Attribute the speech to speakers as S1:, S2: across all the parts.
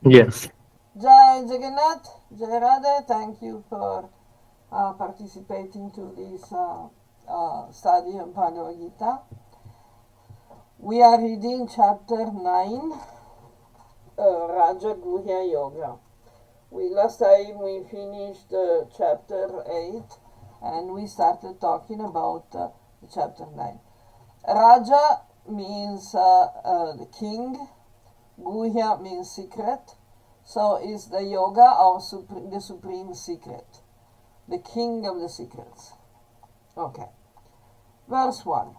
S1: Yes.
S2: Jai Jagannath, Jai Radha, thank you for participating to this study of Bhagavad Gita. We are reading chapter 9, Raja Guhya Yoga. Last time we finished chapter 8 and we started talking about chapter 9. Raja means the king, Guhya means secret, so is the yoga of the supreme secret, the king of the secrets. Okay. Verse 1.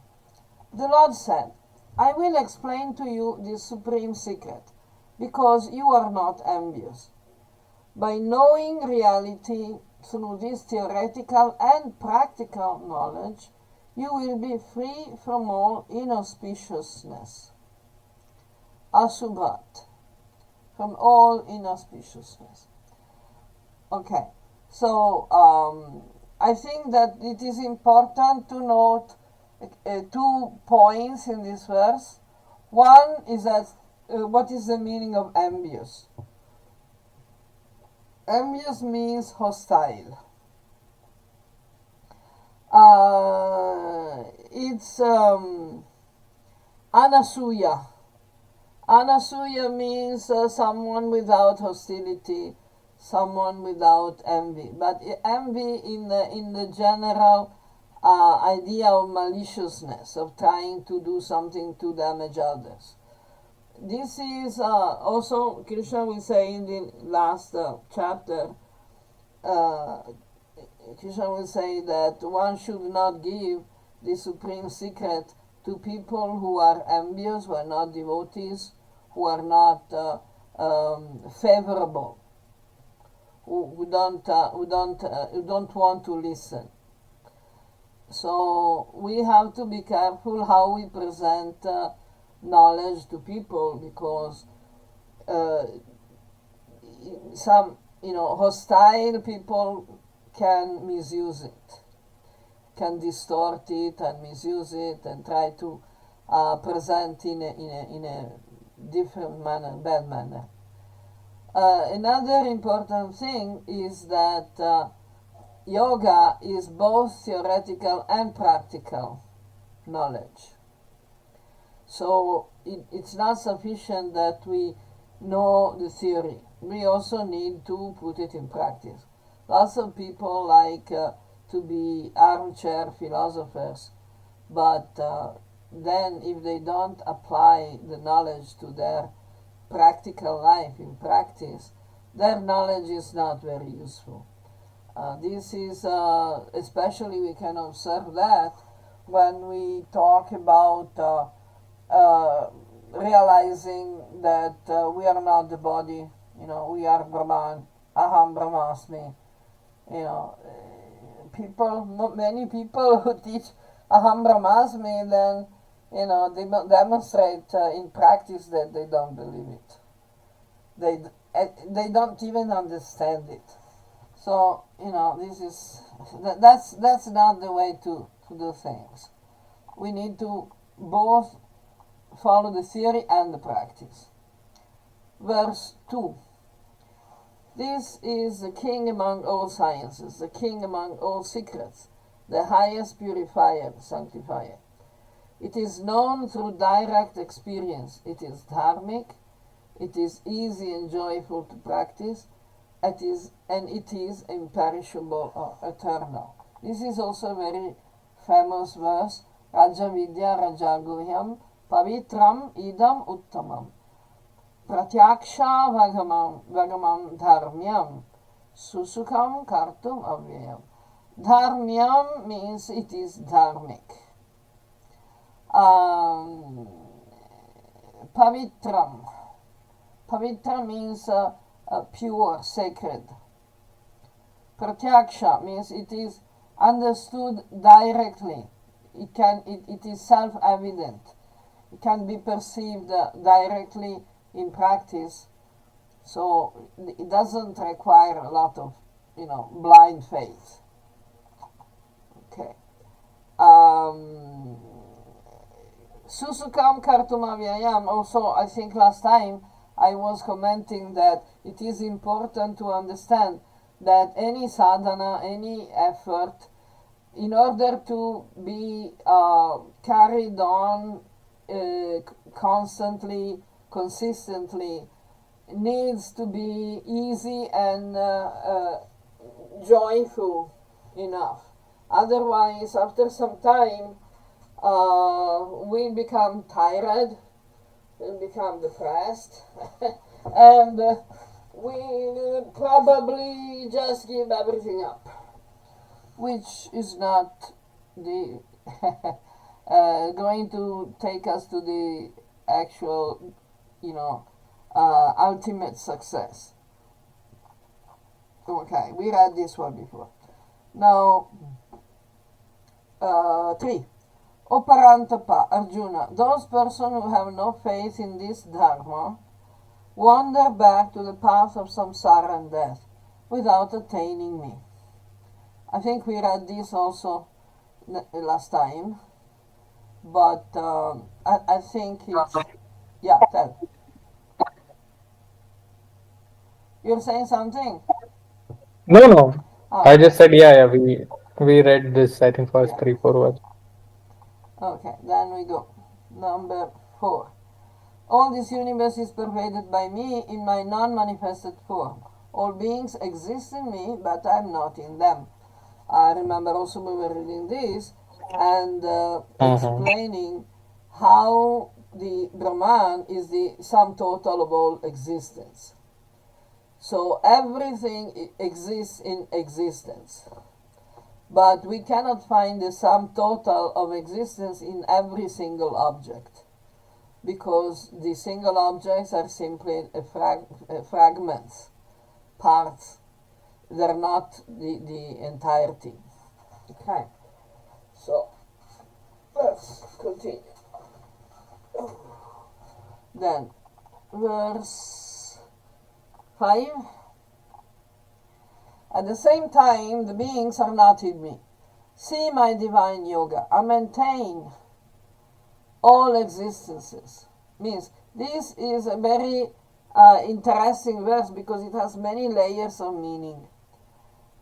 S2: The Lord said, I will explain to you this supreme secret, because you are not envious. By knowing reality through this theoretical and practical knowledge, you will be free from all inauspiciousness, asubhat, from all inauspiciousness. Okay, so I think that it is important to note 2 points in this verse. One is that what is the meaning of envious? Envious means hostile. It's anasuya. Anasuya means someone without hostility, someone without envy. But envy in the general idea of maliciousness, of trying to do something to damage others. This is also Krishna will say in the last chapter. Uh, Krishna will say that one should not give the supreme secret to people who are envious, who are not devotees, who are not favorable, who don't want to listen. So we have to be careful how we present knowledge to people, because uh, some hostile people can misuse it, can distort it and misuse it and try to present in a different manner, bad manner. Another important thing is that yoga is both theoretical and practical knowledge. So it's not sufficient that we know the theory. We also need to put it in practice. Lots of people like to be armchair philosophers, but then if they don't apply the knowledge to their practical life in practice, their knowledge is not very useful. This is especially we can observe that when we talk about realizing that we are not the body, we are Brahman, Aham Brahmasmi. Many people who teach Aham Brahmasmi, then they demonstrate in practice that they don't believe it. They don't even understand it. So this is that's not the way to do things. We need to both follow the theory and the practice. Verse 2. This is the king among all sciences, the king among all secrets, the highest purifier, sanctifier. It is known through direct experience. It is dharmic, it is easy and joyful to practice, it is imperishable or eternal. This is also a very famous verse. Raja Vidya Raja Guhyam Pavitram Idam Uttamam Pratyaksha Vagamam Dharmyam Susukam Kartum Avyayam. Dharmyam means it is dharmic. Um, Pavitram. Pavitra means pure, sacred. Pratyaksha means it is understood directly. It is self-evident. It can be perceived directly in practice. So it doesn't require a lot of, blind faith. Okay. Susukam Kartumavyayam. Also, I think last time I was commenting that it is important to understand that any sadhana, any effort, in order to be carried on constantly, consistently, needs to be easy and joyful enough. Otherwise, after some time, we become tired, we become depressed, and we probably just give everything up, which is not the going to take us to the actual, ultimate success. Okay, we read this one before. Now, 3. Oparantapa, Arjuna, those persons who have no faith in this dharma wander back to the path of samsara and death without attaining me. I think we read this also last time, but I think it's... Yeah, tell. You're saying something?
S1: No. I
S2: Okay.
S1: just said yeah. We read this. I think first
S2: Yeah.
S1: 3-4 words.
S2: Okay, then we go. Number 4. All this universe is pervaded by me in my non-manifested form. All beings exist in me, but I am not in them. I remember also we were reading this and explaining how the Brahman is the sum total of all existence. So everything exists in existence. But we cannot find the sum total of existence in every single object, because the single objects are simply fragments, parts. They're not the entirety. Okay, so let's continue. Then, verse 5. At the same time, the beings are not in me. See my divine yoga. I maintain all existences. Means this is a very interesting verse because it has many layers of meaning.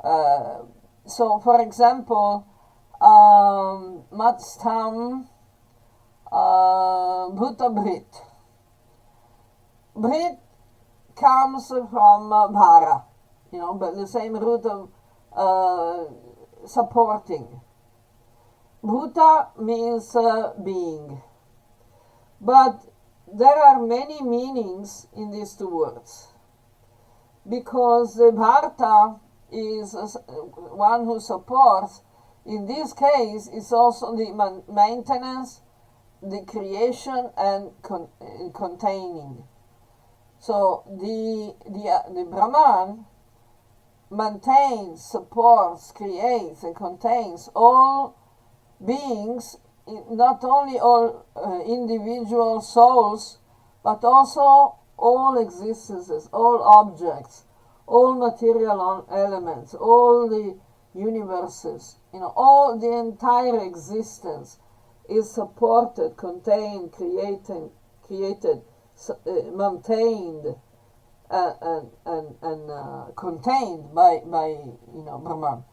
S2: So, for example, Matstam Bhuta Brit. Brit comes from Bhara, but the same root of supporting. Bhuta means being. But there are many meanings in these two words, because the Bharta is one who supports. In this case, is also the maintenance, the creation, and containing. So the Brahman maintains, supports, creates, and contains all beings, not only all individual souls, but also all existences, all objects, all material elements, all the universes, all the entire existence is supported, contained, created, maintained, and contained by Brahman.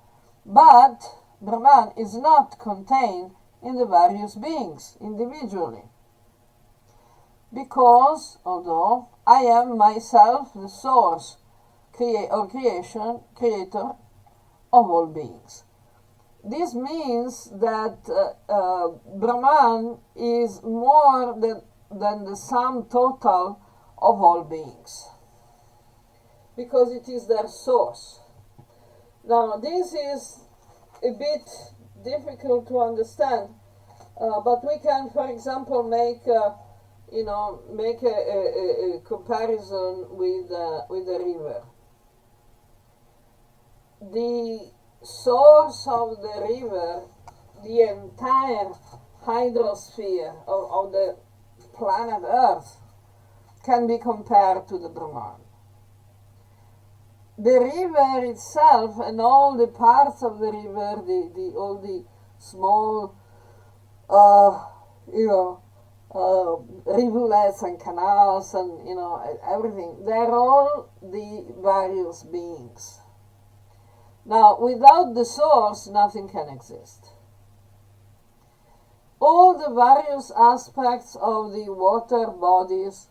S2: But Brahman is not contained in the various beings individually, because although I am myself the source creator of all beings, this means that Brahman is more than the sum total of all beings, because it is their source. Now, this is a bit difficult to understand, but we can, for example, make a comparison with a river. The source of the river, the entire hydrosphere of the planet Earth, can be compared to the Brahman. The river itself and all the parts of the river, all the small, rivulets and canals and everything. They're all the various beings. Now, without the source, nothing can exist. All the various aspects of the water bodies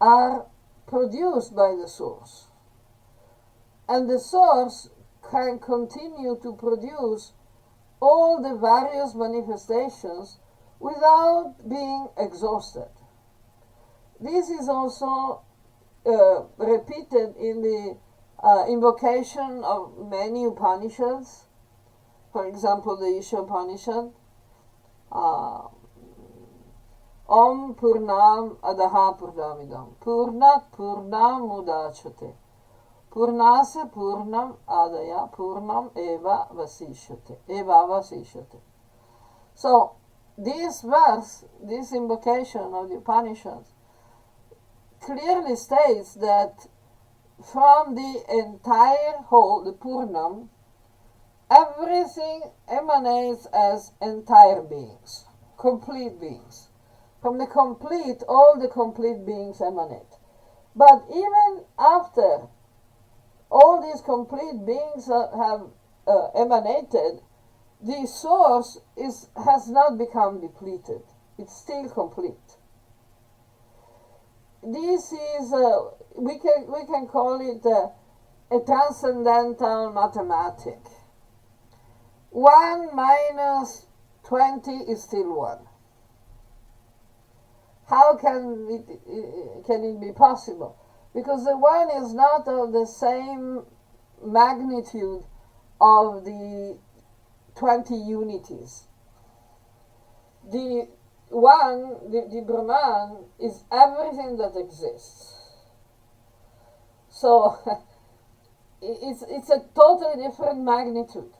S2: are produced by the source. And the source can continue to produce all the various manifestations without being exhausted. This is also repeated in the invocation of many Upanishads. For example, the Isha Upanishad. Om Purnam Adaha Purnamidam Purnat Purnam Mudachate Purnasya Purnam Adaya Purnam Eva Vasishyate. So this verse, this invocation of the Upanishads clearly states that from the entire whole, the Purnam, everything emanates as entire beings, complete beings. From the complete, all the complete beings emanate. But even after all these complete beings have emanated, the source has not become depleted. It's still complete. This is we can call it a transcendental mathematic. 1 minus 20 is still 1. How can it be possible? Because the 1 is not of the same magnitude of the 20 unities. The 1, the Brahman, is everything that exists. So it's a totally different magnitude.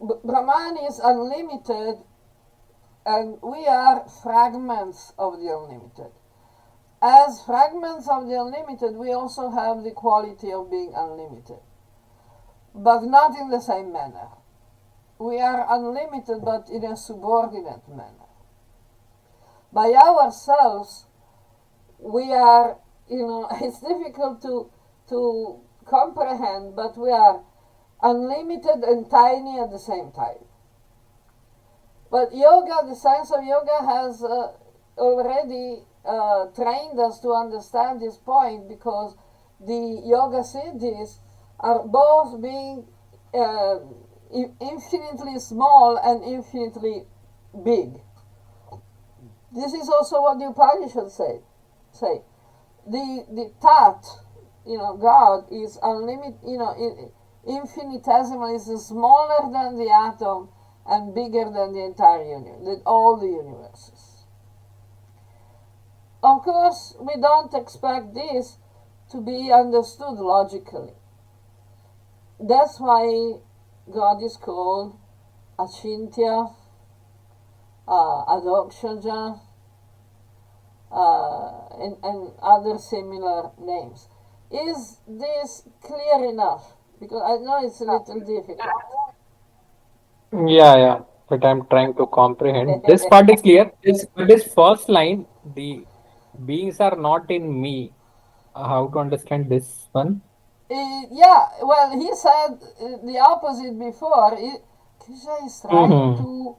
S2: Brahman is unlimited, and we are fragments of the unlimited. As fragments of the unlimited, we also have the quality of being unlimited, but not in the same manner. We are unlimited, but in a subordinate manner. By ourselves, we are, it's difficult to comprehend, but we are unlimited and tiny at the same time. But yoga, the science of yoga has already trained us to understand this point, because the yoga siddhis are both being infinitely small and infinitely big. This is also what the Upanishads say. The Tat, God, is unlimited, infinitesimal, is smaller than the atom and bigger than the entire universe, than all the universes. Of course, we don't expect this to be understood logically. That's why God is called Achintya, Adokshaja, and other similar names. Is this clear enough? Because I know it's a little difficult.
S1: Yeah. But I'm trying to comprehend. This part is clear. This first line, the beings are not in me. How to understand this one?
S2: Yeah, well, he said the opposite before. Krishna is trying
S1: Mm-hmm.
S2: to,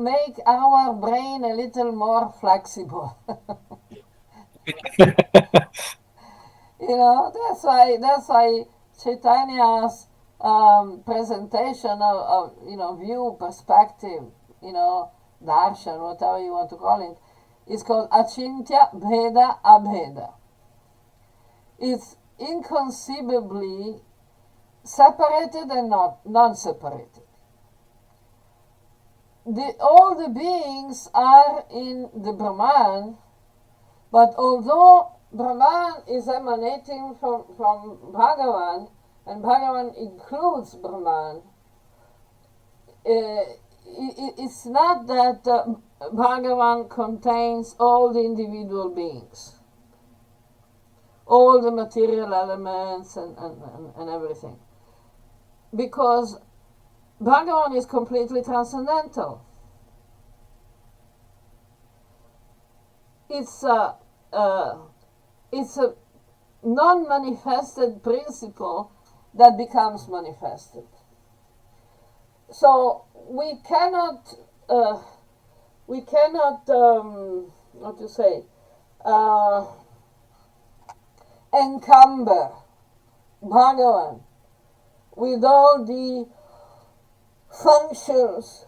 S2: make our brain a little more flexible. That's why Chaitanya's presentation of view, perspective, darshan, whatever you want to call it, is called Achintya Bheda Abheda. It's inconceivably separated and not non-separated. All the beings are in the Brahman, but although Brahman is emanating from Bhagavan, and Bhagavan includes Brahman, it's not that Bhagavan contains all the individual beings, all the material elements and everything. Because Bhagavan is completely transcendental. it's a, it's a non-manifested principle that becomes manifested. So we cannot what to say, uh, encumber Bhagavan with all the functions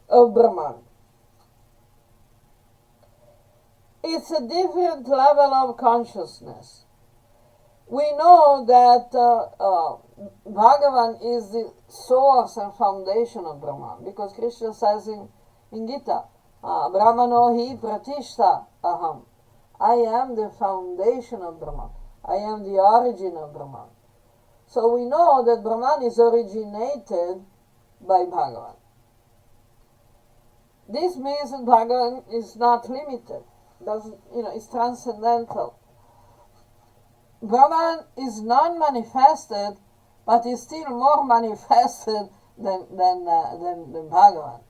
S2: of Brahman. It's a different level of consciousness. We know that Bhagavan is the source and foundation of Brahman, because Krishna says in Gita, Brahmano hi pratishta aham. I am the foundation of Brahman. I am the origin of Brahman. So we know that Brahman is originated by Bhagavan. This means that Bhagavan is not limited. It's transcendental. Brahman is non-manifested, but is still more manifested than Bhagavan.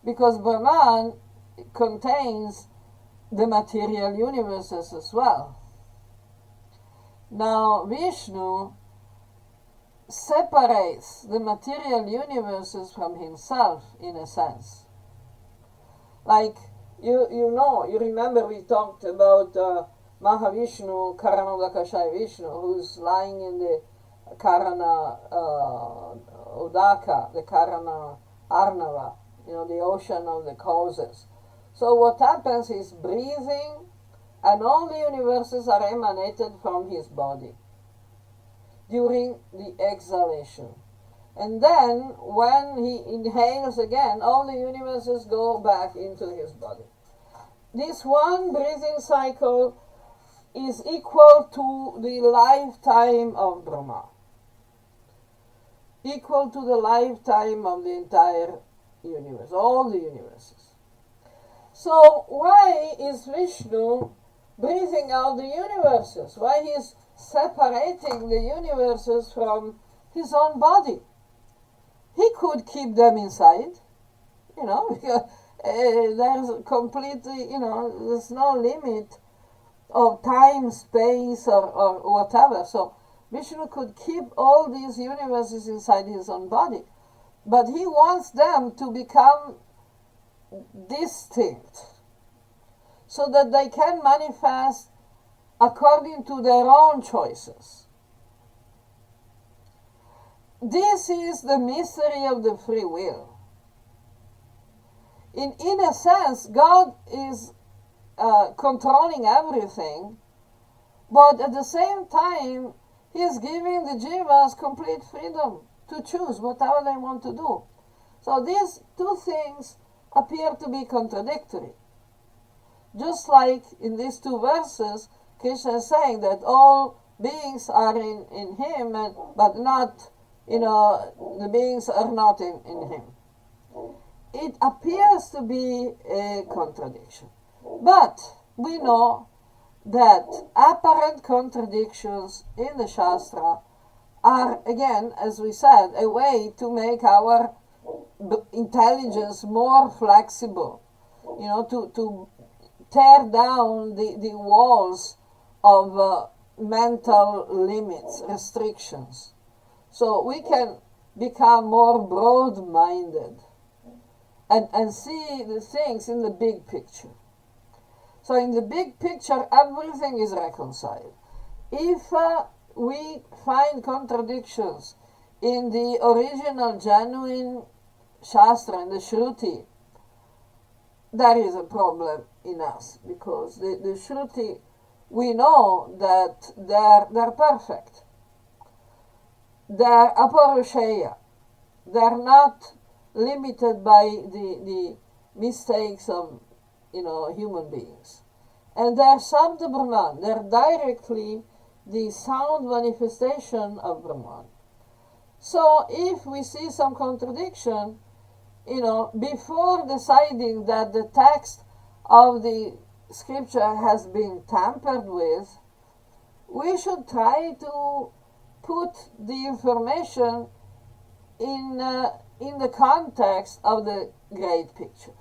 S2: Because Brahman contains the material universes as well. Now, Vishnu separates the material universes from himself, in a sense. Like, you remember we talked about Mahavishnu, Karanodakashaya Vishnu, who's lying in the Karana Udaka, the Karana Arnava, the ocean of the causes. So what happens is breathing, and all the universes are emanated from his body during the exhalation. And then when he inhales again, all the universes go back into his body. This one breathing cycle is equal to the lifetime of Brahma, equal to the lifetime of the entire universe, all the universes. So why is Vishnu breathing out the universes? Why he's separating the universes from his own body? He could keep them inside, because there's completely, there's no limit of time, space, or whatever. So Vishnu could keep all these universes inside his own body. But he wants them to become distinct, so that they can manifest according to their own choices. This is the mystery of the free will. In a sense, God is controlling everything, but at the same time, He is giving the jivas complete freedom to choose whatever they want to do. So these two things appear to be contradictory. Just like in these two verses, Krishna is saying that all beings are in Him, but not, the beings are not in Him. It appears to be a contradiction. But we know that apparent contradictions in the Shastra are, again, as we said, a way to make our intelligence more flexible, to tear down the walls of mental limits, restrictions, so we can become more broad-minded and see the things in the big picture. So in the big picture, everything is reconciled. If we find contradictions in the original, genuine Shastra, in the Shruti, there is a problem in us, because the Shruti, we know that they're perfect. They're aparusheya. They're not limited by the mistakes of human beings. And they're Shabda Brahman. They're directly the sound manifestation of Brahman. So if we see some contradiction, before deciding that the text of the scripture has been tampered with, we should try to put the information in the context of the great picture.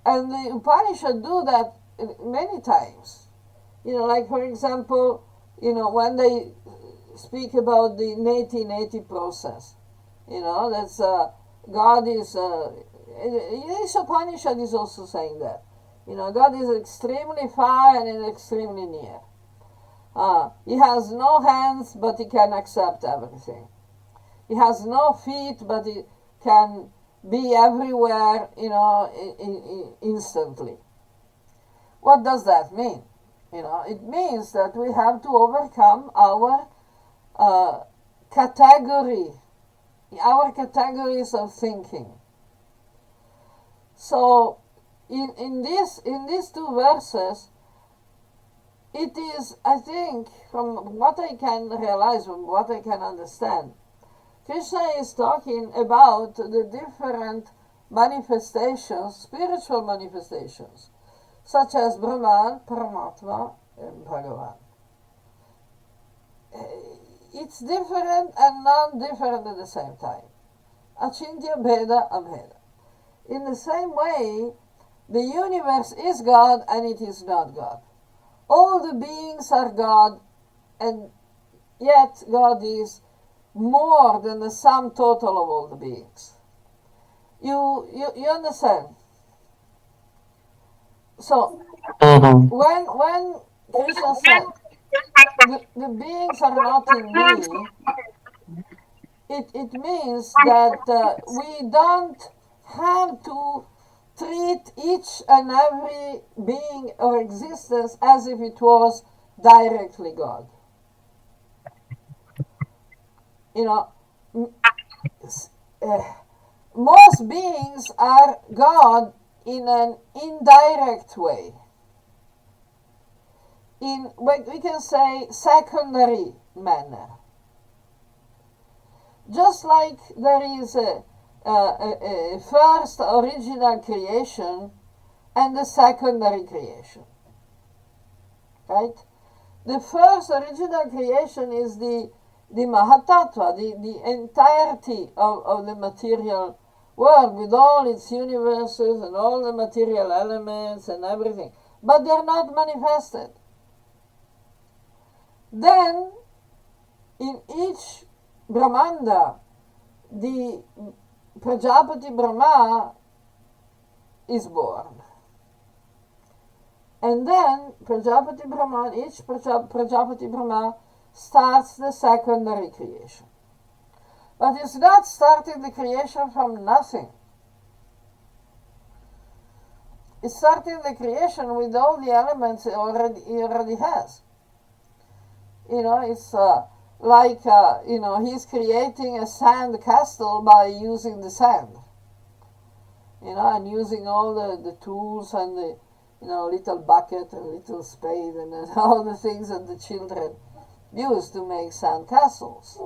S2: And the Upanishad do that many times. Like for example, when they speak about the neti process, that's God is. This Upanishad is also saying that. God is extremely far and extremely near. He has no hands, but he can accept everything. He has no feet, but he can be everywhere, instantly. What does that mean? It means that we have to overcome uh, category, our categories of thinking. So, in these two verses, it is, I think, from what I can realize, from what I can understand, Krishna is talking about the different manifestations, spiritual manifestations, such as Brahman, Paramatma, and Bhagavan. It's different and non-different at the same time. Achintya Bheda Abheda. In the same way, the universe is God and it is not God. All the beings are God, and yet God is more than the sum total of all the beings. You understand? So
S1: Mm-hmm.
S2: when Krishna said the beings are not in me, it means that we don't have to treat each and every being or existence as if it was directly God. You know, uh, most beings are God in an indirect way. In what we can say secondary manner. Just like there is a first original creation and a secondary creation. Right? The first original creation is the Mahatattva, the entirety of the material world with all its universes and all the material elements and everything. But they're not manifested. Then, in each Brahmanda, the Prajapati Brahma is born. And then Prajapati Brahma, each Prajapati Brahma starts the secondary creation. But it's not starting the creation from nothing. It's starting the creation with all the elements he already has. It's like, he's creating a sand castle by using the sand. And using all the tools and the, little bucket and little spade and all the things that the children use to make sand castles.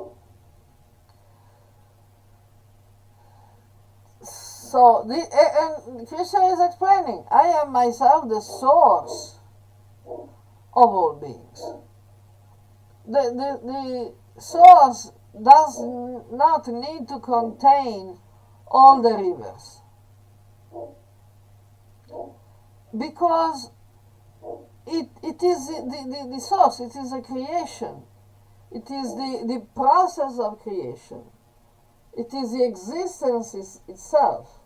S2: So, and Krishna is explaining, I am myself the source of all beings. The source does not need to contain all the rivers. Because it is the source, it is a creation. It is the process of creation. It is the existence itself.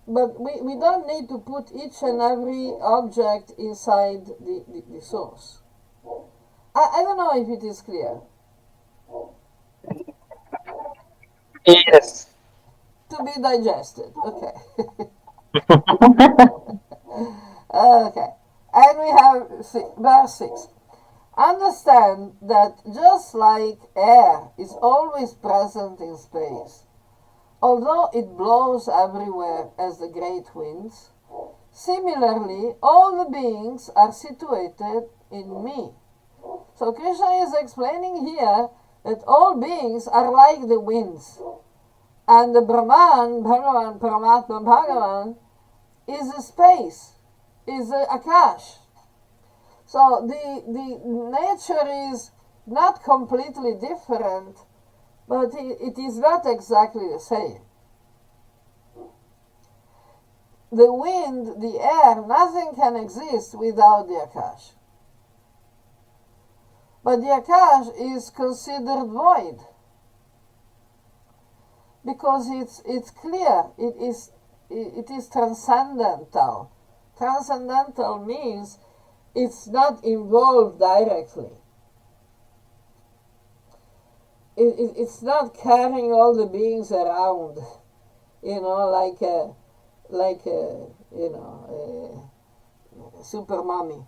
S2: But we don't need to put each and every object inside the source. I don't know if it is clear.
S1: Yes.
S2: To be digested. Okay. Okay. And we have verse 6. Understand that just like air is always present in space, although it blows everywhere as the great winds, similarly, all the beings are situated in me. So Krishna is explaining here that all beings are like the winds. And the Brahman, Bhagavan, Paramatma, Bhagavan is a space, is a Akash. So the nature is not completely different, but it is not exactly the same. the wind, the air, nothing can exist without the Akash. But the Akash is considered void because it's clear, it is transcendental. Transcendental means it's not involved directly. It's not carrying all the beings around, like super mommy.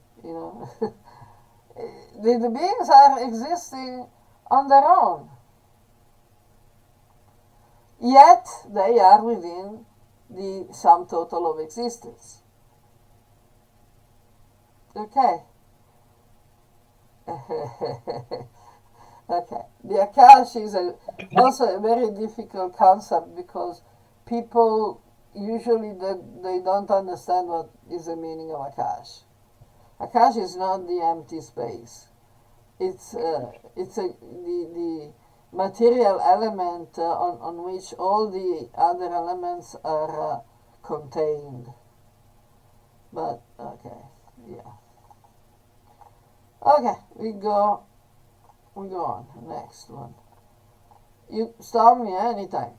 S2: The beings are existing on their own, yet they are within the sum total of existence. Okay. Okay. The Akash is also a very difficult concept because people usually they don't understand what is the meaning of Akash. Akash is not the empty space. It's the material element on which all the other elements are contained. But okay, yeah. Okay, we go on. Next one. You stop me anytime.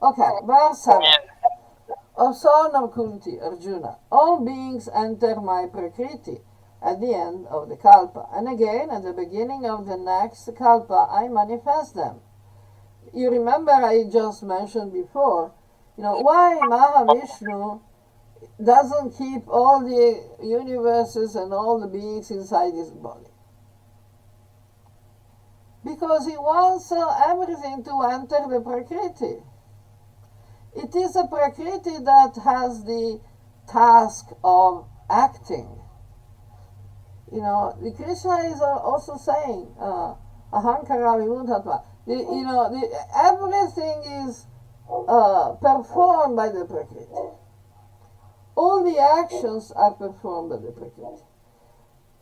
S2: Okay, verse 7. O son of Kunti, Arjuna, all beings enter my Prakriti at the end of the Kalpa, and again at the beginning of the next Kalpa I manifest them. You remember I just mentioned before, why Mahavishnu doesn't keep all the universes and all the beings inside his body. Because he wants everything to enter the Prakriti. It is a Prakriti that has the task of acting. The Krishna is also saying, Ahankara Vimudhatva. Everything is performed by the Prakriti. All the actions are performed by the Prakriti.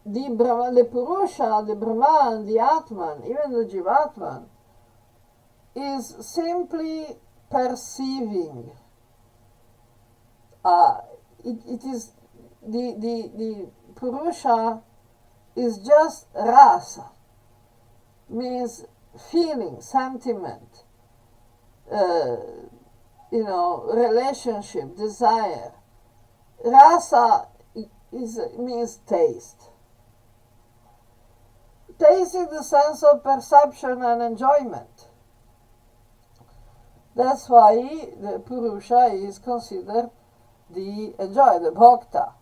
S2: The Purusha, the Brahman, the Atman, even the Jivatman, is simply perceiving. It is the Purusha is just rasa, means feeling, sentiment, relationship, desire. Rasa means taste. Taste is the sense of perception and enjoyment. That's why the Purusha is considered the enjoyer, the bhakta.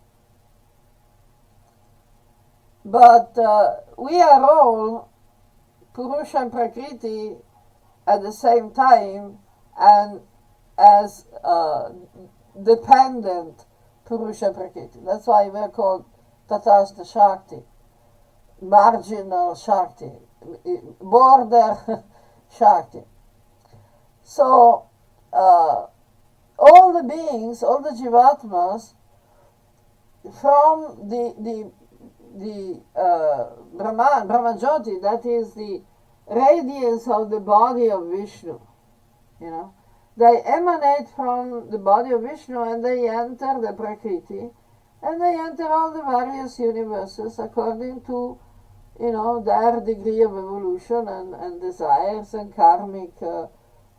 S2: But we are all Purusha and Prakriti at the same time and as dependent Purusha and Prakriti. That's why we're called Tatastha Shakti, marginal Shakti, border Shakti. So all the beings, all the Jivatmas, from the Brahman, Brahmajyoti, that is the radiance of the body of Vishnu, they emanate from the body of Vishnu and they enter the Prakriti and they enter all the various universes according to their degree of evolution and desires and karmic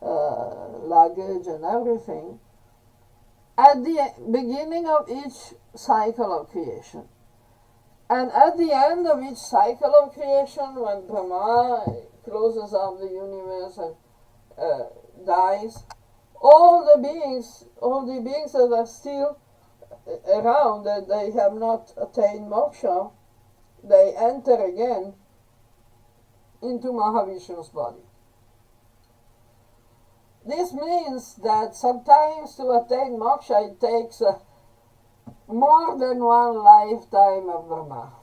S2: luggage and everything at the beginning of each cycle of creation. And at the end of each cycle of creation, when Brahma closes up the universe and dies, all the beings that are still around, that they have not attained moksha, they enter again into Mahavishnu's body. This means that sometimes to attain moksha it takes more than one lifetime of Brahma,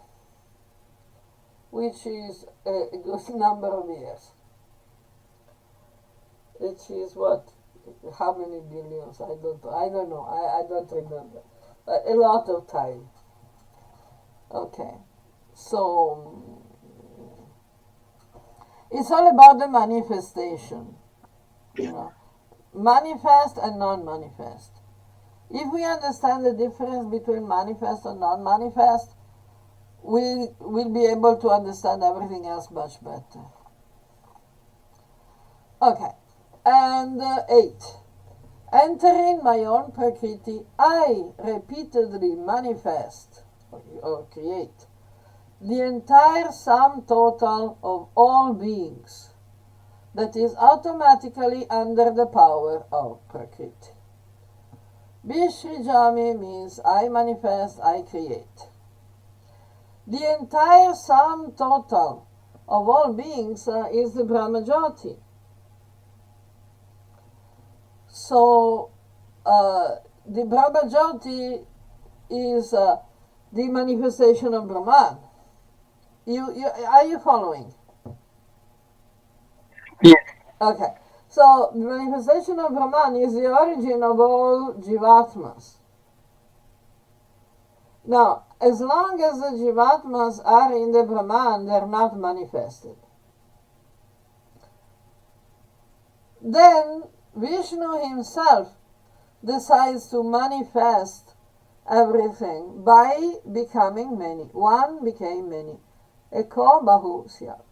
S2: which is a good number of years. Which is what? How many billions? I don't know. I don't remember. A lot of time. Okay. So it's all about the manifestation. Manifest and non-manifest. If we understand the difference between manifest and non-manifest, we will be able to understand everything else much better. Okay, and 8. Entering my own Prakriti, I repeatedly manifest or create the entire sum total of all beings that is automatically under the power of Prakriti. Bishrijami means I manifest, I create. The entire sum total of all beings is the Brahmajyoti. So the Brahmajyoti is the manifestation of Brahman. Are you following?
S1: Yes.
S2: Okay. So the manifestation of Brahman is the origin of all Jivatmas. Now, as long as the Jivatmas are in the Brahman, they are not manifested. Then Vishnu himself decides to manifest everything by becoming many. One became many. Eko bahu syat.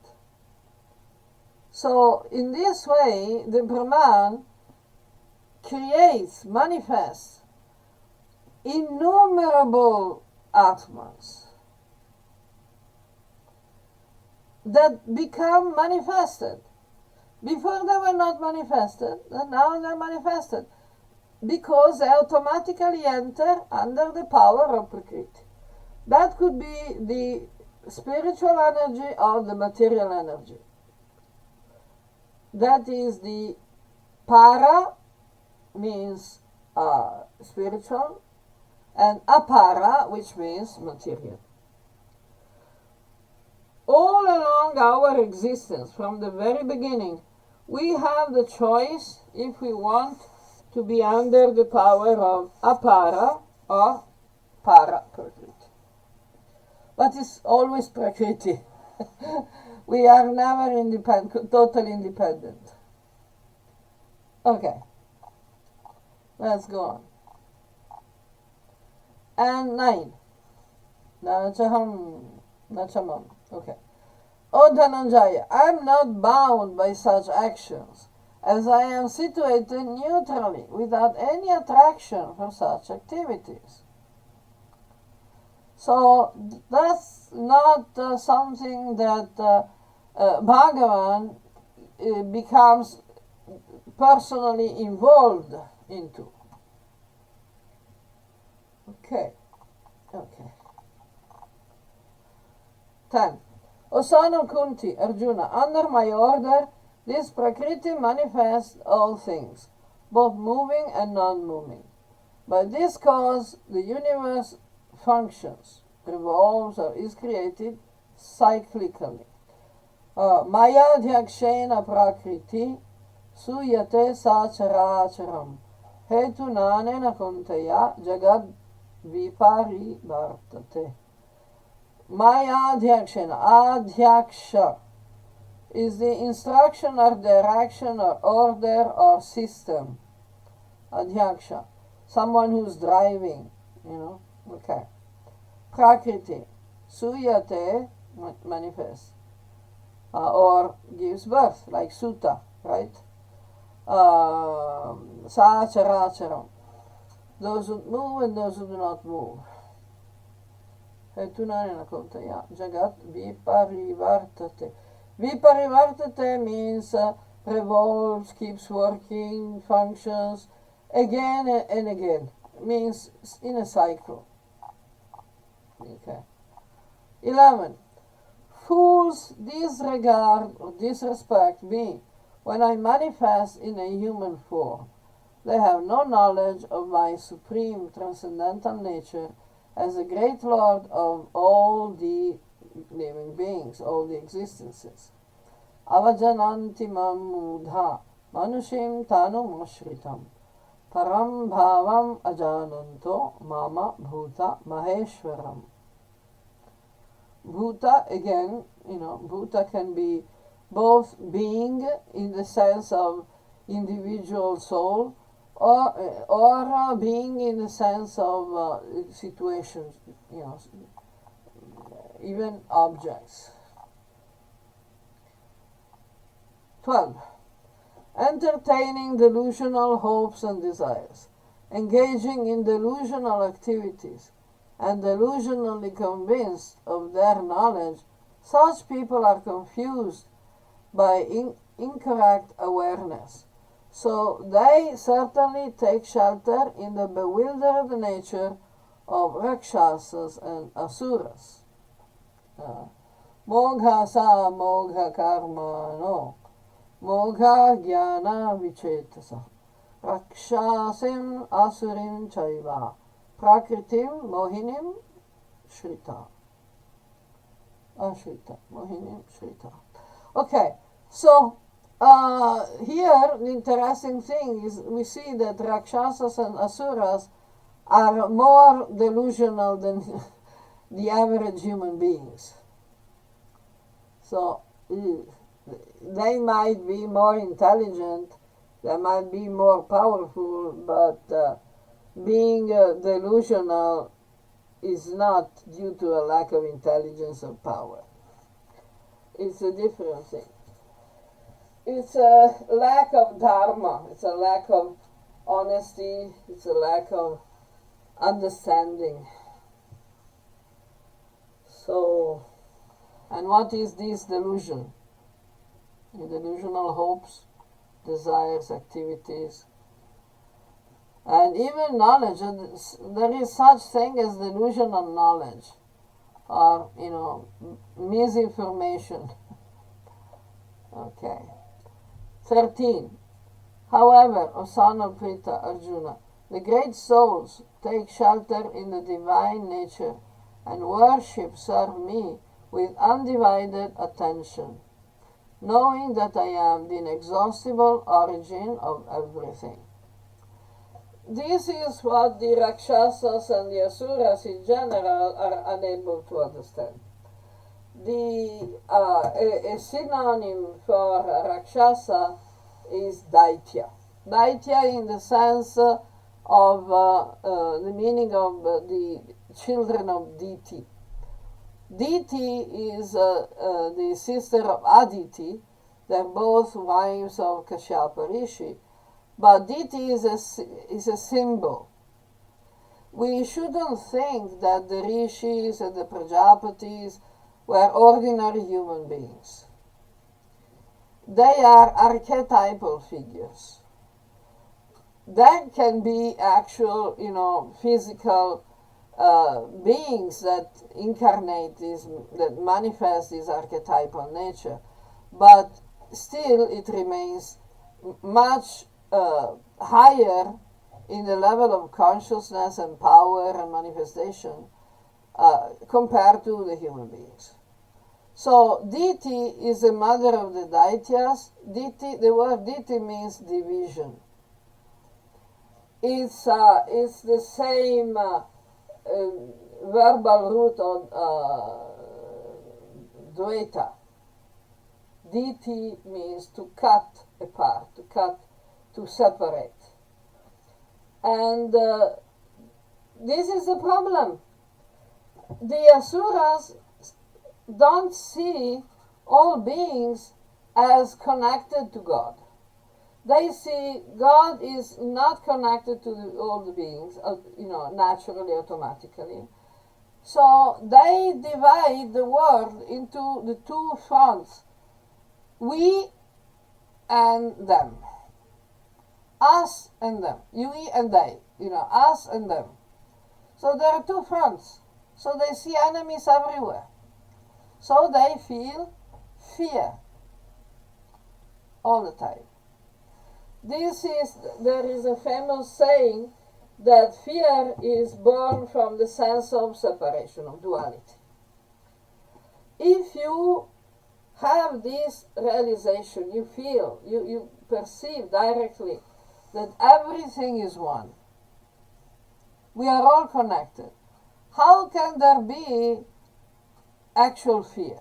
S2: So in this way, the Brahman creates, manifests innumerable Atmas that become manifested. Before they were not manifested, and now they're manifested because they automatically enter under the power of Prakriti. That could be the spiritual energy or the material energy. That is the para means spiritual, and apara, which means material. All along our existence, from the very beginning, we have the choice if we want to be under the power of apara or para Prakriti. But it's always Prakriti. We are never totally independent. Okay, let's go on. And 9. Nachamam. Okay. O Dhananjaya, I am not bound by such actions, as I am situated neutrally, without any attraction for such activities. So that's not something that Bhagavan becomes personally involved into. Okay. 10. O son of Kunti, Arjuna, under my order, this Prakriti manifests all things, both moving and non-moving. By this cause, the universe functions, revolves, or is created cyclically. Maya Dhyakshena Prakriti Suyate Sacharacharam Hetunanena Kunteya Jagad Vipari Bhartate. Maya Adhyakshana. Adhyaksha is the instruction or direction or order or system. Adhyaksha. Someone who's driving, Okay. Prakriti. Suyate manifests. Or gives birth, like Sutta, right? Sacharacharam. Those who move and those who do not move. Hetunanena Kuntaya Jagat Viparivartate. Viparivartate means revolves, keeps working, functions again and again. Means in a cycle. Okay. 11. Fools disregard or disrespect me when I manifest in a human form. They have no knowledge of my supreme transcendental nature as a great Lord of all the living beings, all the existences. Avajananti mamudha manushim tanu moshritam param bhavam ajananto mama bhuta maheshwaram. Bhuta, again, Bhuta can be both being in the sense of individual soul or being in the sense of situations, even objects. 12. Entertaining delusional hopes and desires, engaging in delusional activities, and delusionally convinced of their knowledge, such people are confused by incorrect awareness. So they certainly take shelter in the bewildered nature of Rakshasas and Asuras. Mogha sa mogha karma no, mogha jnana vichetasa, Rakshasim asurim chaiva, prakritim mohinim shrita. Ashrita, mohinim shrita. Okay, so here the interesting thing is we see that Rakshasas and Asuras are more delusional than the average human beings. So they might be more intelligent, they might be more powerful, but being delusional is not due to a lack of intelligence or power. It's a different thing. It's a lack of dharma, it's a lack of honesty, it's a lack of understanding. So, and what is this delusion? The delusional hopes, desires, activities, and even knowledge. There is such thing as delusional knowledge, or misinformation. Okay. 13. However, O son of Pritha Arjuna, the great souls take shelter in the divine nature and serve me with undivided attention, knowing that I am the inexhaustible origin of everything. This is what the Rakshasas and the Asuras in general are unable to understand. A synonym for Rakshasa is Daitya. Daitya in the sense of the meaning of the children of Diti. Diti is the sister of Aditi. They're both wives of Kashyapa Rishi. But Diti is a symbol. We shouldn't think that the Rishis and the Prajapatis were ordinary human beings. They are archetypal figures. That can be actual, physical beings that incarnate that manifest this archetypal nature. But still it remains much higher in the level of consciousness and power and manifestation compared to the human beings. So Diti is the mother of the Daityas. The word Diti means division. It's the same verbal root of Dvaita. Diti means to cut apart, to separate. And this is the problem. The Asuras don't see all beings as connected to God. They see God is not connected to all the beings, naturally, automatically. So they divide the world into the two fronts, we and them. Us and them. We and they. Us and them. So there are two fronts. So they see enemies everywhere. So they feel fear all the time. There is a famous saying that fear is born from the sense of separation, of duality. If you have this realization, you feel, you perceive directly that everything is one. We are all connected. How can there be actual fear?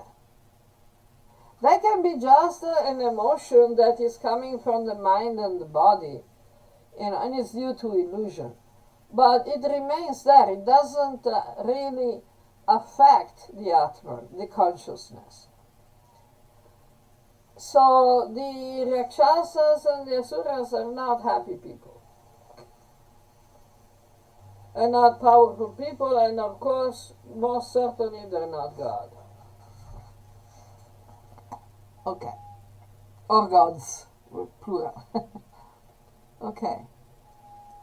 S2: That can be just an emotion that is coming from the mind and the body. and it's due to illusion. But it remains there. It doesn't really affect the Atman, the consciousness. So the Rakshasas and the Asuras are not happy people, and not powerful people, and of course, most certainly they're not God. Okay. Or gods, plural. Okay.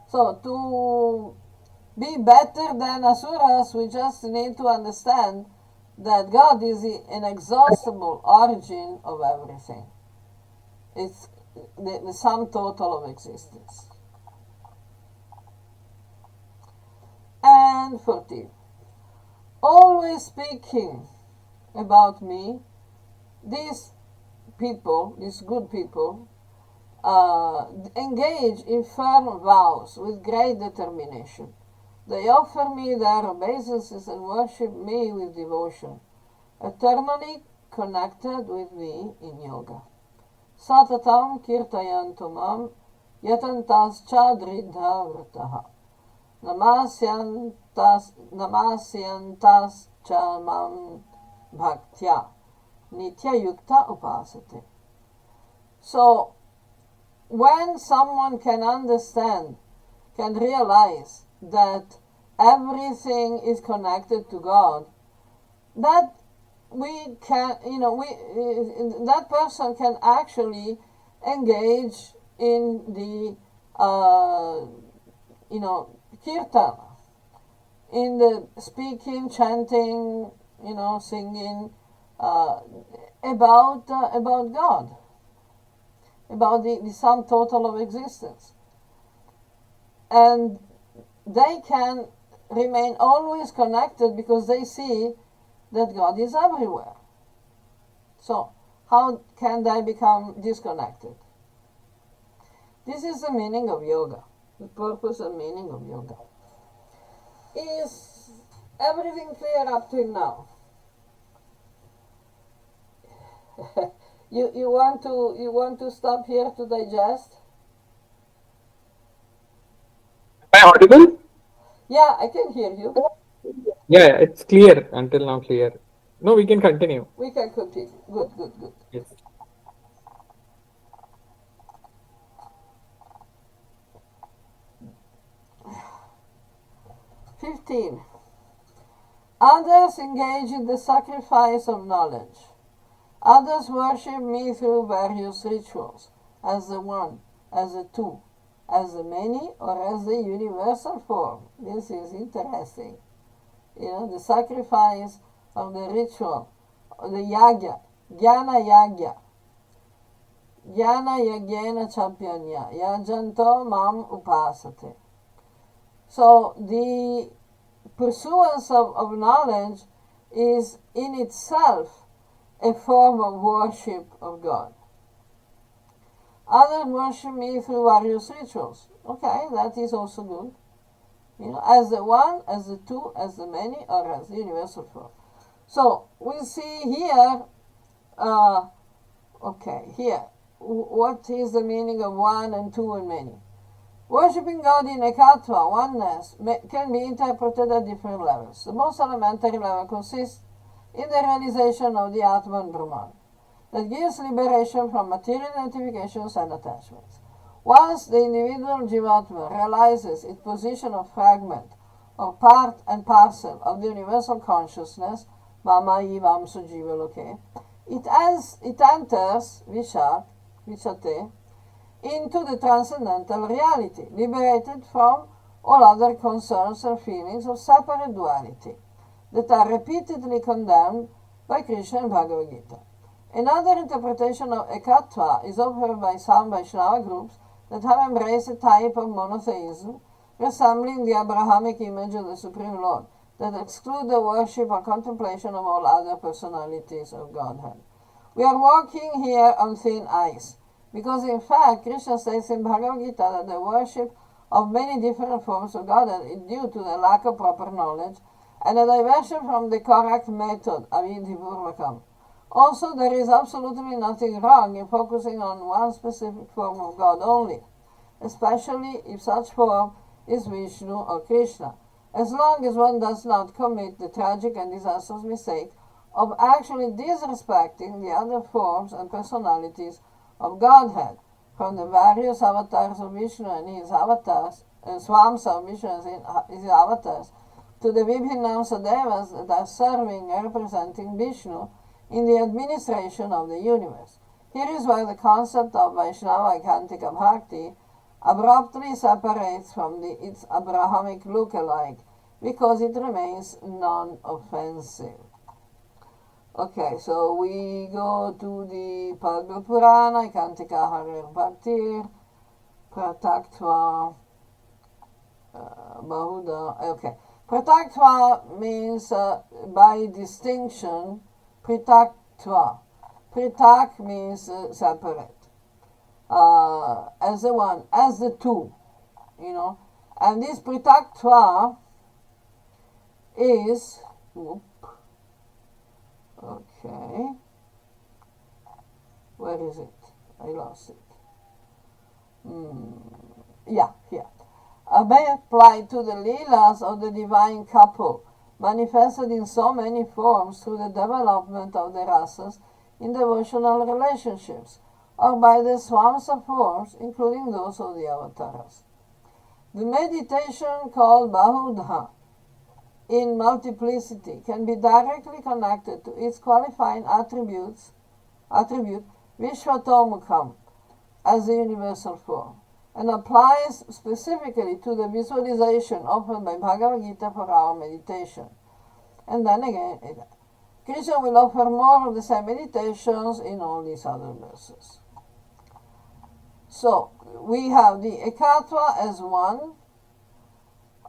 S2: So to be better than Asuras, we just need to understand that God is the inexhaustible origin of everything. It's the sum total of existence. And 14. Always speaking about me, these people, these good people, engage in firm vows with great determination. They offer me their obeisances and worship me with devotion, eternally connected with me in yoga. Satatam kirtayantumam yatantas chadridha vrtaha. Namasyantas chamam bhaktya nitya yukta upasate. So, when someone can understand, can realize that everything is connected to God, that we can, that person can actually engage in the, kirtan, in the speaking, chanting, singing about God, about the sum total of existence. And they can remain always connected because they see that God is everywhere. So, how can they become disconnected? This is the meaning of yoga, the purpose and meaning of yoga. Is everything clear up till now? You want to stop here to digest?
S1: Am I audible?
S2: Yeah, I can hear you.
S1: Yeah, it's clear until now. Clear. No, we can continue.
S2: We can continue. Good, good, good.
S1: Yes.
S2: 15. Others engage in the sacrifice of knowledge. Others worship me through various rituals, as the one, as the two, as the many, or as the universal form. This is interesting. The sacrifice of the ritual, the yagya, jnana yagya, jnana yagyena champyanya, yajanto mam upasate. So the pursuance of knowledge is in itself a form of worship of God. Others worship me through various rituals. Okay, that is also good. As the one, as the two, as the many, or as the universal form. So we see here, here, what is the meaning of one and two and many? Worshipping God in ekatva, oneness, can be interpreted at different levels. The most elementary level consists in the realization of the Atman Brahman, that gives liberation from material identifications and attachments. Once the individual Jivatma realizes its position of fragment, or part and parcel of the universal consciousness, Mama Ivam Sujiva Loke, it enters, Vishate, into the transcendental reality, liberated from all other concerns or feelings of separate duality that are repeatedly condemned by Krishna and Bhagavad Gita. Another interpretation of ekatva is offered by some Vaishnava groups that have embraced a type of monotheism resembling the Abrahamic image of the Supreme Lord, that exclude the worship or contemplation of all other personalities of Godhead. We are walking here on thin ice, because in fact Krishna says in Bhagavad Gita that the worship of many different forms of Godhead is due to the lack of proper knowledge and a diversion from the correct method, avidhipurvakam. Also, there is absolutely nothing wrong in focusing on one specific form of God only. especially if such form is Vishnu or Krishna, as long as one does not commit the tragic and disastrous mistake of actually disrespecting the other forms and personalities of Godhead, from the various avatars of Vishnu and his avatars, swams of Vishnu and his avatars, to the Vibhinamsa Devas that are serving and representing Vishnu in the administration of the universe. Here is where the concept of Vaishnava Kantika Bhakti abruptly separates from its Abrahamic look-alike, because it remains non-offensive. Okay, so we go to the Padma Purana, Kantika Harir Bhaktir, Prataktva, Bahuda. Okay, Prataktva means by distinction, Pritaktva. Pritak means separate. As the one, as the two, and this Pritaktva is, okay, where is it? I lost it. Yeah, here. May apply to the Leelas of the divine couple, manifested in so many forms through the development of the rasas in devotional relationships, or by the swams of forms, including those of the avatars. The meditation called Bahudha, in multiplicity, can be directly connected to its qualifying attribute Vishvatomukam, as the universal form, and applies specifically to the visualization offered by Bhagavad Gita for our meditation. And then again, Krishna will offer more of the same meditations in all these other verses. So, we have the Ekatva as one,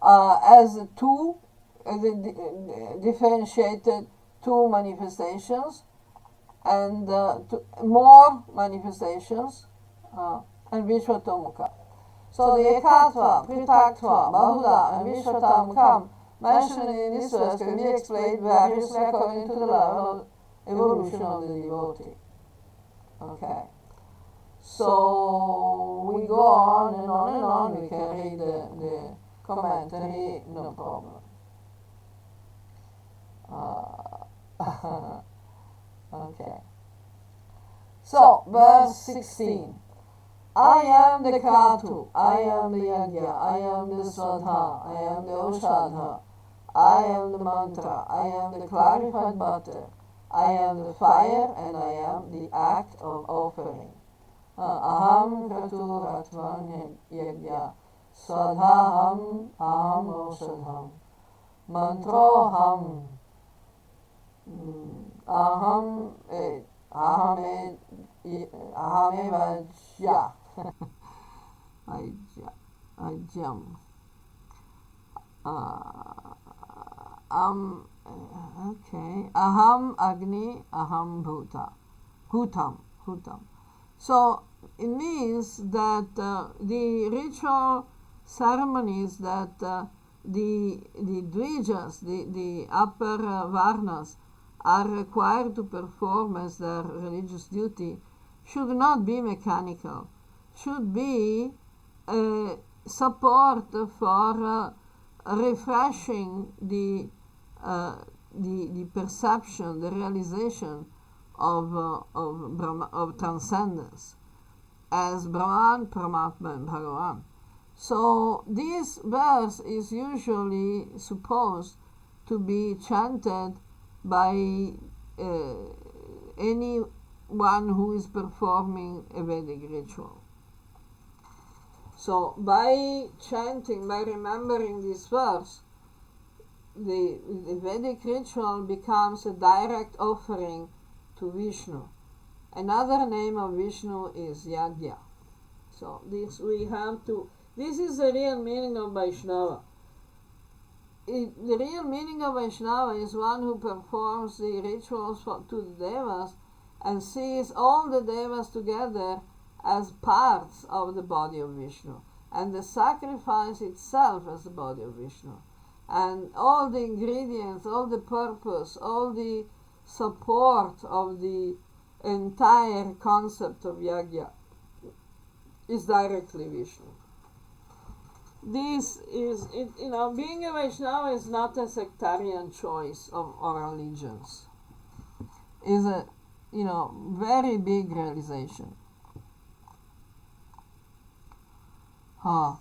S2: as two, the differentiated two manifestations, and more manifestations, and Vishvatomukha. So the Ekatva, Pritaktva, Bahuda, and Vishvatomukha mentioned in this verse can be explained variously according to the level of evolution of the devotee. Okay. So we go on and on and on. We can read the commentary, no problem. Okay. So, verse 16. I am the Katu, I am the Yagya, I am the Swadha, I am the Oshadha, I am the mantra, I am the clarified butter, I am the fire, and I am the act of offering. Aham Kratu Ratvan Yagya, Swadhaham Aham Oshadham, Mantroham, Aham Vajya. Ajam. Okay. Aham Agni, Aham Bhuta. Hutam. So it means that the ritual ceremonies that the dvijas, the upper varnas, are required to perform as their religious duty should not be mechanical, should be support for refreshing the perception, the realization of transcendence as Brahman, Paramatma, and Bhagavan. So this verse is usually supposed to be chanted by anyone who is performing a Vedic ritual. So by chanting, by remembering this verse, the Vedic ritual becomes a direct offering to Vishnu. Another name of Vishnu is Yagya. So this is the real meaning of Vaishnava. The real meaning of Vaishnava is one who performs the rituals to the Devas and sees all the Devas together as parts of the body of Vishnu, and the sacrifice itself as the body of Vishnu, and all the ingredients, all the purpose, all the support of the entire concept of Yagya is directly Vishnu. This is it. Being a Vaishnava is not a sectarian choice of or allegiance. Is a very big realization. Huh.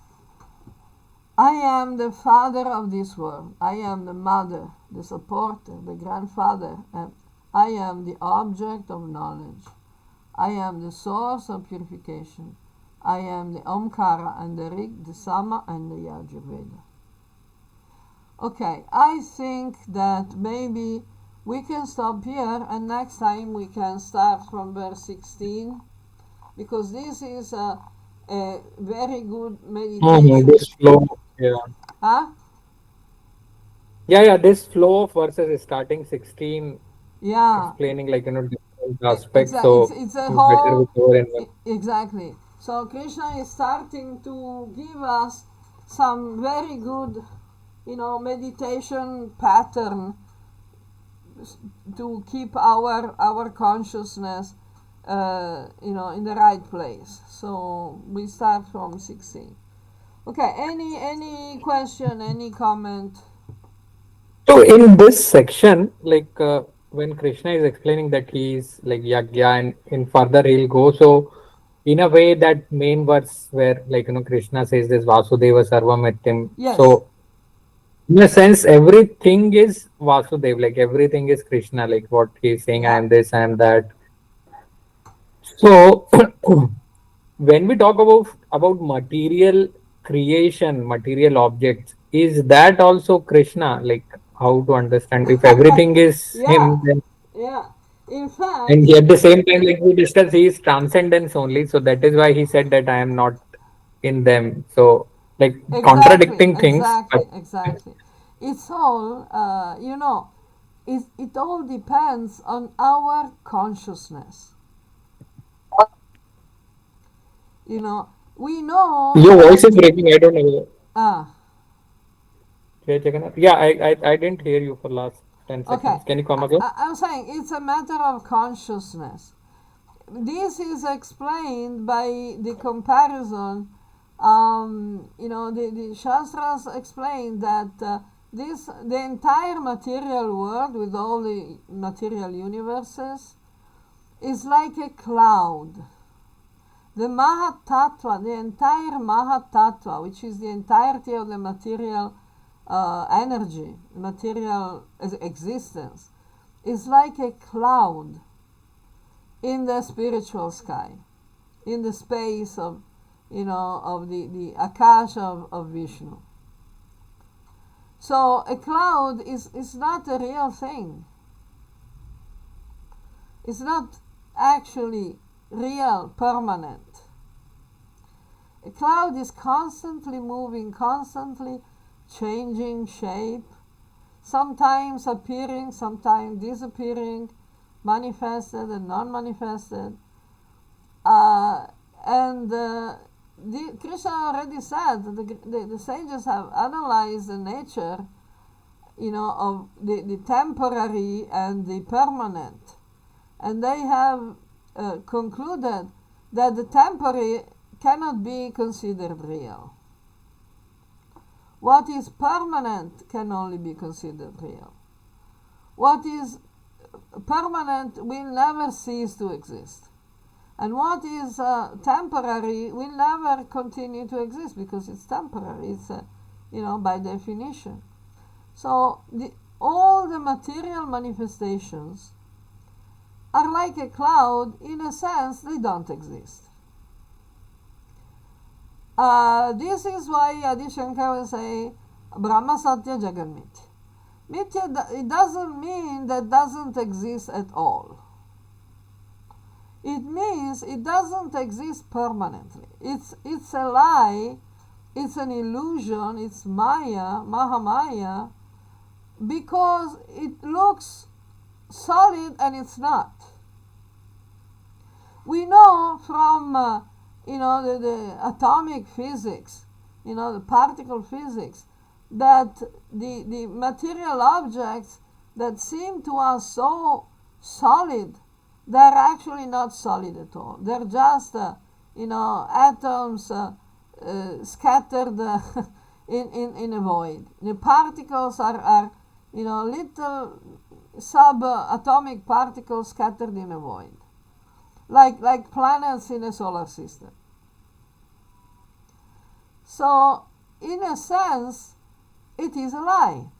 S2: I am the father of this world. I am the mother, the supporter, the grandfather, and I am the object of knowledge. I am the source of purification. I am the Omkara and the Rig, the Sama and the Yajurveda. Okay, I think that maybe we can stop here and next time we can start from verse 16 because this is a very good meditation.
S1: This flow, yeah.
S2: Huh?
S1: Yeah, this flow of verses is starting 16,
S2: Yeah,
S1: explaining like different aspects.
S2: exactly.
S1: So
S2: It's a
S1: better we
S2: whole.
S1: cover in one.
S2: Exactly. So Krishna is starting to give us some very good, meditation pattern to keep our consciousness, in the right place. So we start from 16. Okay. Any question? Any comment?
S1: So in this section, like when Krishna is explaining that he is like Yagya, and in further he'll go. So in a way, that main verse where like Krishna says this Vasudeva Sarvamitim.
S2: Yes.
S1: So in a sense, everything is Vasudev, like everything is Krishna, like what he's saying, I
S2: Yeah.
S1: am this, I am that. So when we talk about material creation, material objects, is that also Krishna? Like how to understand if everything is
S2: Yeah.
S1: him, then
S2: Yeah. In fact,
S1: and at the same time, like we discussed, he is transcendence only. So that is why he said that I am not in them. So like
S2: exactly,
S1: contradicting things, but
S2: exactly, exactly. It's all, it all depends on our consciousness. You know, we know
S1: your
S2: that.
S1: voice is breaking. I don't know.
S2: Ah,
S1: Jai Jagannath. Yeah, I didn't hear you for last 10
S2: okay.
S1: seconds. Can you come again?
S2: I'm saying it's a matter of consciousness. This is explained by the comparison. The Shastras explain that the entire material world with all the material universes is like a cloud. The Mahat Tattva, the entire Mahat Tattva, which is the entirety of the material energy, material existence, is like a cloud in the spiritual sky, in the space of, of the Akash of Vishnu. So a cloud is not a real thing. It's not actually real, permanent. A cloud is constantly moving, constantly changing shape, sometimes appearing, sometimes disappearing, manifested and non-manifested. And Krishna already said that the sages have analyzed the nature, of the temporary and the permanent, and they have concluded that the temporary cannot be considered real. What is permanent can only be considered real. What is permanent will never cease to exist. And what is temporary will never continue to exist because it's temporary. It's, by definition. So all the material manifestations are like a cloud. In a sense, they don't exist. This is why Adi Shankar will say Brahma Satya Jagan Mithya. Mithya, it doesn't mean that doesn't exist at all. It means it doesn't exist permanently. It's a lie, it's an illusion, it's Maya, Mahamaya, because it looks solid and it's not. We know from the atomic physics, the particle physics, that the material objects that seem to us so solid, they're actually not solid at all. They're just atoms scattered in a void. The particles are little subatomic particles scattered in a void, like planets in a solar system. So, in a sense, it is a lie.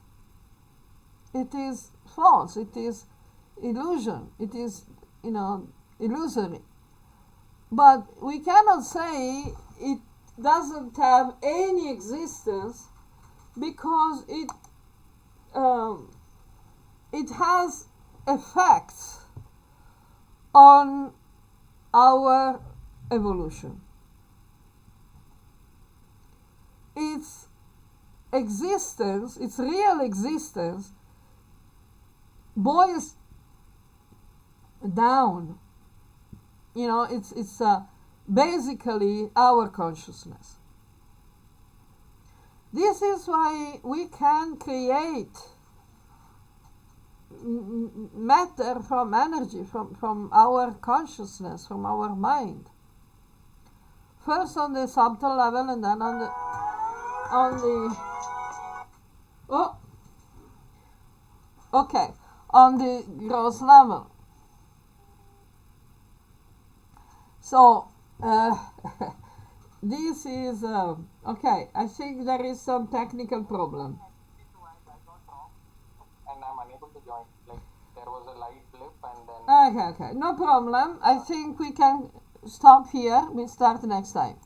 S2: It is false. It is illusion. It is, illusory. But we cannot say it doesn't have any existence because it has effects on our evolution. Its existence, its real existence, boils down. It's basically our consciousness. This is why we can create matter from energy, from our consciousness, from our mind. First on the subtle level and then on the on the gross level. So this is okay. I think there is some technical problem.
S1: And I'm unable to join. Like there was a light blip and then.
S2: Okay, no problem. I think we can stop here. We'll start next time.